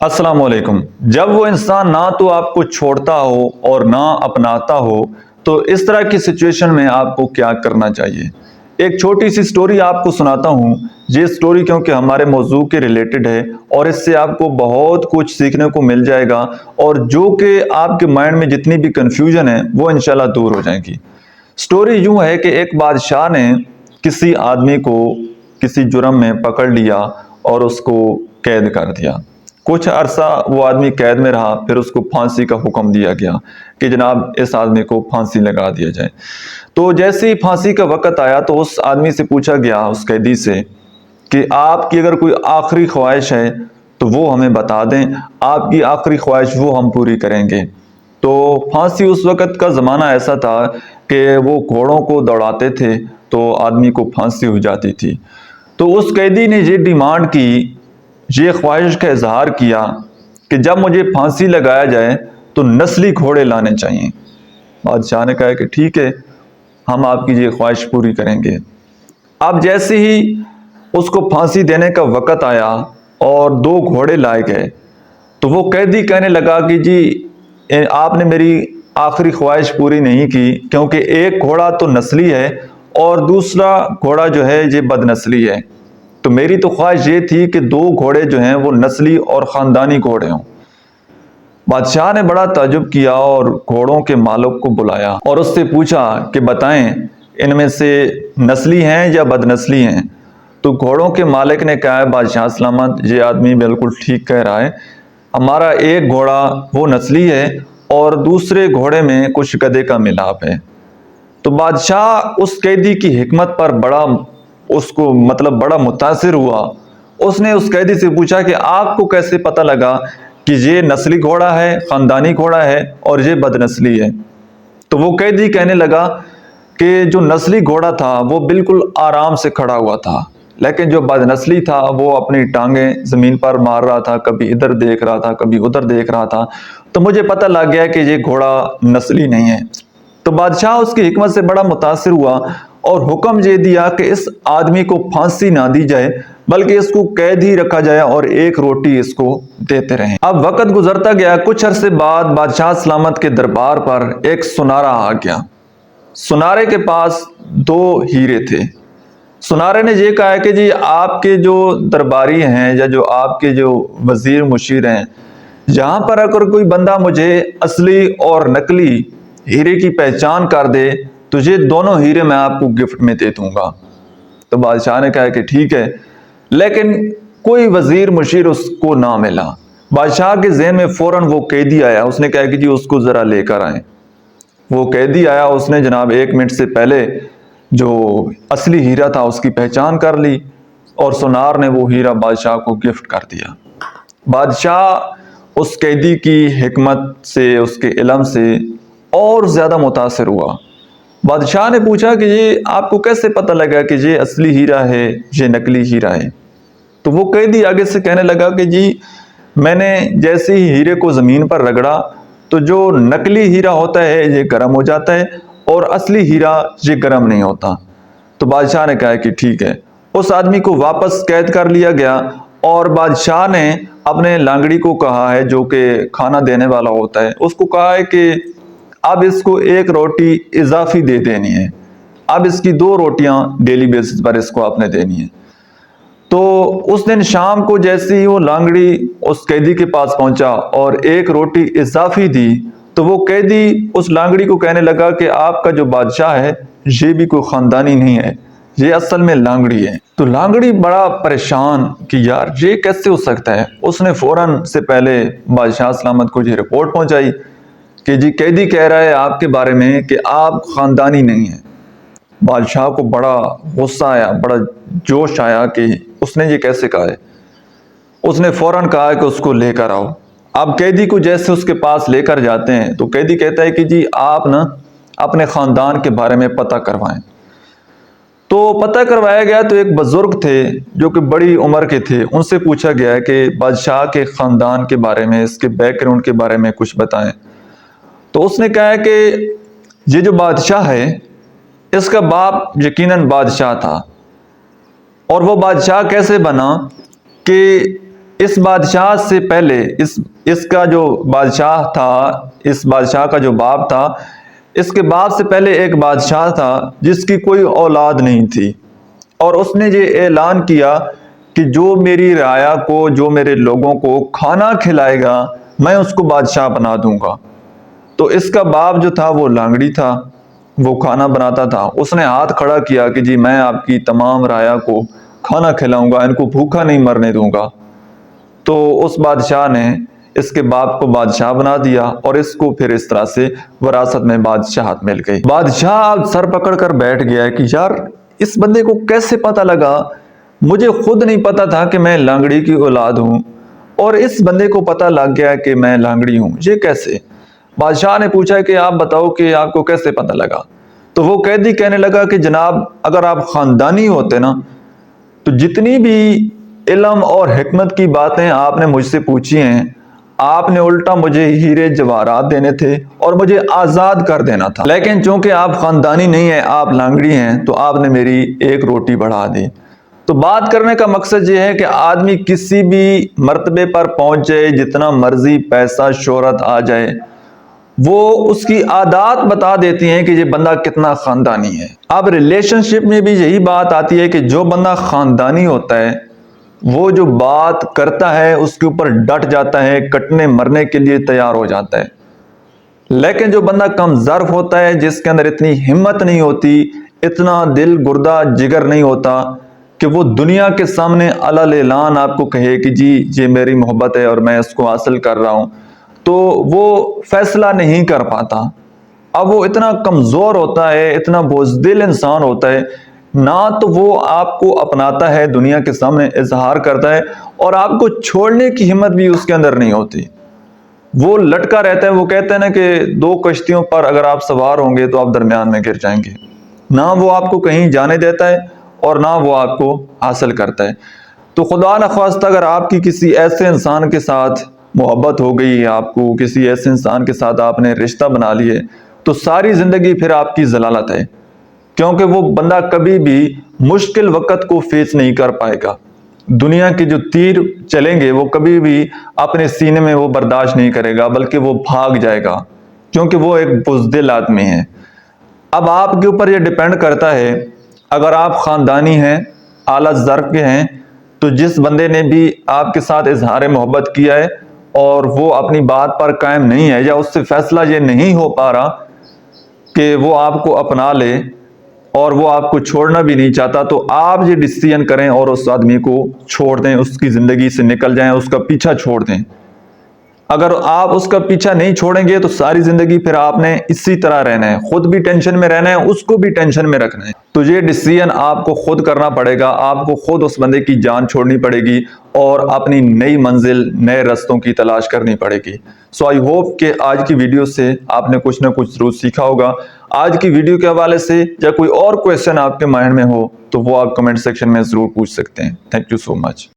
अस्सलाम वालेकुम। जब वो इंसान ना तो आपको छोड़ता हो और ना अपनाता हो तो इस तरह की सिचुएशन में आपको क्या करना चाहिए। एक छोटी सी स्टोरी आपको सुनाता हूँ। ये स्टोरी क्योंकि हमारे मौजू के रिलेटेड है और इससे आपको बहुत कुछ सीखने को मिल जाएगा और जो कि आपके माइंड में जितनी भी कन्फ्यूजन है वो इंशाल्लाह दूर हो जाएगी। स्टोरी यूं है कि एक बादशाह ने किसी आदमी को किसी जुर्म में पकड़ लिया और उसको कैद कर दिया। कुछ अरसा वो आदमी कैद में रहा, फिर उसको फांसी का हुक्म दिया गया कि जनाब इस आदमी को फांसी लगा दिया जाए। तो जैसे ही फांसी का वक्त आया तो उस आदमी से पूछा गया, उस कैदी से, कि आपकी अगर कोई आखिरी ख्वाहिश है तो वो हमें बता दें, आपकी आखिरी ख्वाहिश वो हम पूरी करेंगे। तो फांसी उस वक़्त का ज़माना ऐसा था कि वो घोड़ों को दौड़ाते थे तो आदमी को फांसी हो जाती थी। तो उस कैदी ने ये डिमांड की, ये ख्वाहिश का इजहार किया कि जब मुझे फांसी लगाया जाए तो नस्ली घोड़े लाने चाहिए। बादशाह ने कहा कि ठीक है, हम आपकी ये ख्वाहिश पूरी करेंगे। अब जैसे ही उसको फांसी देने का वक़्त आया और दो घोड़े लाए गए तो वो कैदी कहने लगा कि जी आपने मेरी आखिरी ख्वाहिश पूरी नहीं की, क्योंकि एक घोड़ा तो नस्ली है और दूसरा घोड़ा जो है ये बदनस्ली है। तो मेरी तो ख्वाहिश ये थी कि दो घोड़े जो हैं वो नस्ली और ख़ानदानी घोड़े हों। बादशाह ने बड़ा ताज्जुब किया और घोड़ों के मालिक को बुलाया और उससे पूछा कि बताएं इनमें से नस्ली हैं या बदनस्ली हैं। तो घोड़ों के मालिक ने कहा, बादशाह सलामत, ये आदमी बिल्कुल ठीक कह रहा है, हमारा एक घोड़ा वो नस्ली है और दूसरे घोड़े में कुछ गधे का मिलाप है। तो बादशाह उस कैदी की हिकमत पर बड़ा मुतासिर हुआ। उसने उस कैदी से पूछा कि आपको कैसे पता लगा कि ये नस्ली घोड़ा है, ख़ानदानी घोड़ा है और ये बदनस्ली है। तो वो कैदी कहने लगा कि जो नस्ली घोड़ा था वो बिल्कुल आराम से खड़ा हुआ था, लेकिन जो बदनस्ली था वो अपनी टांगें ज़मीन पर मार रहा था, कभी इधर देख रहा था कभी उधर देख रहा था। तो मुझे पता लग गया कि ये घोड़ा नस्ली नहीं है। तो बादशाह उसकी हिकमत से बड़ा मुतासिर हुआ और हुक्म ये दिया कि इस आदमी को फांसी ना दी जाए बल्कि इसको कैद ही रखा जाए और एक रोटी इसको देते रहें। अब वक्त गुजरता गया। कुछ अरसे बाद बादशाह सलामत के दरबार पर एक सुनारा आ गया। सुनारे के पास दो हीरे थे। सुनारे ने यह कहा कि जी आपके जो दरबारी हैं या जो आपके जो वजीर मुशीर हैं, यहाँ पर अगर कोई बंदा मुझे असली और नकली हीरे की पहचान कर दे तो ये दोनों हीरे मैं आपको गिफ्ट में दे दूंगा। तो बादशाह ने कहा कि ठीक है, लेकिन कोई वजीर मुशीर उसको ना मिला। बादशाह के ज़हन में फौरन वो कैदी आया। उसने कहा कि जी उसको ज़रा लेकर आए। वो कैदी आया, उसने जनाब 1 मिनट से पहले जो असली हीरा था उसकी पहचान कर ली और सुनार ने वो हीरा बादशाह को गिफ्ट कर दिया। बादशाह उस कैदी की हिकमत से, उसके इल्म से और ज़्यादा मुतासिर हुआ। बादशाह ने पूछा कि ये आपको कैसे पता लगा कि ये असली हीरा है, ये नकली हीरा है। तो वो कैदी आगे से कहने लगा कि जी मैंने जैसे ही हीरे को ज़मीन पर रगड़ा तो जो नकली हीरा होता है ये गर्म हो जाता है और असली हीरा ये गर्म नहीं होता। तो बादशाह ने कहा कि ठीक है। उस आदमी को वापस कैद कर लिया गया और बादशाह ने अपने लांगड़ी को कहा है, जो कि खाना देने वाला होता है, उसको कहा है कि अब इसको एक रोटी इजाफी दे देनी है। अब इसकी 2 रोटियां डेली बेसिस पर इसको आपने देनी है। तो उस दिन शाम को जैसे ही वो लांगड़ी उस कैदी के पास पहुंचा और एक रोटी इजाफी दी तो वो कैदी उस लांगड़ी को कहने लगा कि आपका जो बादशाह है ये भी कोई खानदानी नहीं है, ये असल में लांगड़ी है। तो लांगड़ी बड़ा परेशान कि यार ये कैसे हो सकता है। उसने फौरन से पहले बादशाह सलामत को ये रिपोर्ट पहुंचाई कि जी कैदी कह रहा है आपके बारे में कि आप खानदानी नहीं हैं। बादशाह को बड़ा गुस्सा आया, बड़ा जोश आया कि उसने ये कैसे कहा है। उसने फौरन कहा कि उसको लेकर आओ। अब कैदी को जैसे उसके पास लेकर जाते हैं तो कैदी कहता है कि जी आप ना अपने ख़ानदान के बारे में पता करवाएं। तो पता करवाया गया तो एक बुजुर्ग थे जो कि बड़ी उम्र के थे। उनसे पूछा गया है कि बादशाह के ख़ानदान के बारे में, इसके बैकग्राउंड के बारे में कुछ बताएं। तो उसने कहा है कि ये जो बादशाह है इसका बाप यकीनन बादशाह था और वो बादशाह कैसे बना कि اس بادشاہ سے پہلے اس کا جو بادشاہ تھا، اس بادشاہ کا جو باپ تھا، اس کے باپ سے پہلے ایک بادشاہ تھا جس کی کوئی اولاد نہیں تھی، اور اس نے یہ اعلان کیا کہ جو میری رعایا کو، جو میرے لوگوں کو کھانا کھلائے گا، میں اس کو بادشاہ بنا دوں گا۔ تو اس کا باپ جو تھا وہ لانگڑی تھا، وہ کھانا بناتا تھا۔ اس نے ہاتھ کھڑا کیا کہ جی میں آپ کی تمام رعایا کو کھانا کھلاؤں گا، ان کو بھوکا نہیں مرنے دوں گا۔ تو اس بادشاہ نے اس کے باپ کو بادشاہ بنا دیا، اور اس کو پھر اس طرح سے وراثت میں بادشاہت مل گئی۔ بادشاہ اب سر پکڑ کر بیٹھ گیا ہے کہ یار اس بندے کو کیسے پتا لگا، مجھے خود نہیں پتا تھا کہ میں لانگڑی کی اولاد ہوں، اور اس بندے کو پتا لگ گیا کہ میں لانگڑی ہوں، یہ کیسے؟ بادشاہ نے پوچھا کہ آپ بتاؤ کہ آپ کو کیسے پتا لگا؟ تو وہ قیدی کہنے لگا کہ جناب اگر آپ خاندانی ہوتے نا تو جتنی بھی علم اور حکمت کی باتیں آپ نے مجھ سے پوچھی ہیں، آپ نے الٹا مجھے ہیرے جواہرات دینے تھے اور مجھے آزاد کر دینا تھا، لیکن چونکہ آپ خاندانی نہیں ہیں، آپ لانگڑی ہیں، تو آپ نے میری ایک روٹی بڑھا دی۔ تو بات کرنے کا مقصد یہ ہے کہ آدمی کسی بھی مرتبے پر پہنچ جائے، جتنا مرضی پیسہ شہرت آ جائے، وہ اس کی عادات بتا دیتی ہیں کہ یہ بندہ کتنا خاندانی ہے۔ اب ریلیشن شپ میں بھی یہی بات آتی ہے کہ جو بندہ خاندانی ہوتا ہے وہ جو بات کرتا ہے اس کے اوپر ڈٹ جاتا ہے، کٹنے مرنے کے لیے تیار ہو جاتا ہے۔ لیکن جو بندہ کم ظرف ہوتا ہے، جس کے اندر اتنی ہمت نہیں ہوتی، اتنا دل گردہ جگر نہیں ہوتا کہ وہ دنیا کے سامنے علل اعلان آپ کو کہے کہ جی یہ میری محبت ہے اور میں اس کو حاصل کر رہا ہوں، تو وہ فیصلہ نہیں کر پاتا۔ اب وہ اتنا کمزور ہوتا ہے، اتنا بزدل انسان ہوتا ہے، نہ تو وہ آپ کو اپناتا ہے، دنیا کے سامنے اظہار کرتا ہے، اور آپ کو چھوڑنے کی ہمت بھی اس کے اندر نہیں ہوتی۔ وہ لٹکا رہتا ہے۔ وہ کہتے ہیں نا کہ دو کشتیوں پر اگر آپ سوار ہوں گے تو آپ درمیان میں گر جائیں گے۔ نہ وہ آپ کو کہیں جانے دیتا ہے اور نہ وہ آپ کو حاصل کرتا ہے۔ تو خدا نخواستہ اگر آپ کی کسی ایسے انسان کے ساتھ محبت ہو گئی، آپ کو کسی ایسے انسان کے ساتھ آپ نے رشتہ بنا لیے، تو ساری زندگی پھر آپ کی ضلالت ہے، کیونکہ وہ بندہ کبھی بھی مشکل وقت کو فیس نہیں کر پائے گا۔ دنیا کے جو تیر چلیں گے وہ کبھی بھی اپنے سینے میں وہ برداشت نہیں کرے گا، بلکہ وہ بھاگ جائے گا، کیونکہ وہ ایک بزدل آدمی ہے۔ اب آپ کے اوپر یہ ڈیپینڈ کرتا ہے، اگر آپ خاندانی ہیں، اعلیٰ ظرف کے ہیں، تو جس بندے نے بھی آپ کے ساتھ اظہار محبت کیا ہے اور وہ اپنی بات پر قائم نہیں ہے، یا اس سے فیصلہ یہ نہیں ہو پا رہا کہ وہ آپ کو اپنا لے اور وہ آپ کو چھوڑنا بھی نہیں چاہتا، تو آپ یہ ڈیسیژن کریں اور اس آدمی کو چھوڑ دیں، اس کی زندگی سے نکل جائیں، اس کا پیچھا چھوڑ دیں۔ اگر آپ اس کا پیچھا نہیں چھوڑیں گے تو ساری زندگی پھر آپ نے اسی طرح رہنا ہے، خود بھی ٹینشن میں رہنا ہے، اس کو بھی ٹینشن میں رکھنا ہے۔ تو یہ ڈیسیژن آپ کو خود کرنا پڑے گا، آپ کو خود اس بندے کی جان چھوڑنی پڑے گی اور اپنی نئی منزل، نئے رستوں کی تلاش کرنی پڑے گی۔ سو آئی ہوپ کہ آج کی ویڈیو سے آپ نے کچھ نہ کچھ ضرور سیکھا ہوگا۔ آج کی ویڈیو کے حوالے سے یا کوئی اور کویسچن آپ کے مائنڈ میں ہو تو وہ آپ کمنٹ سیکشن میں ضرور پوچھ سکتے ہیں۔ Thank you so much.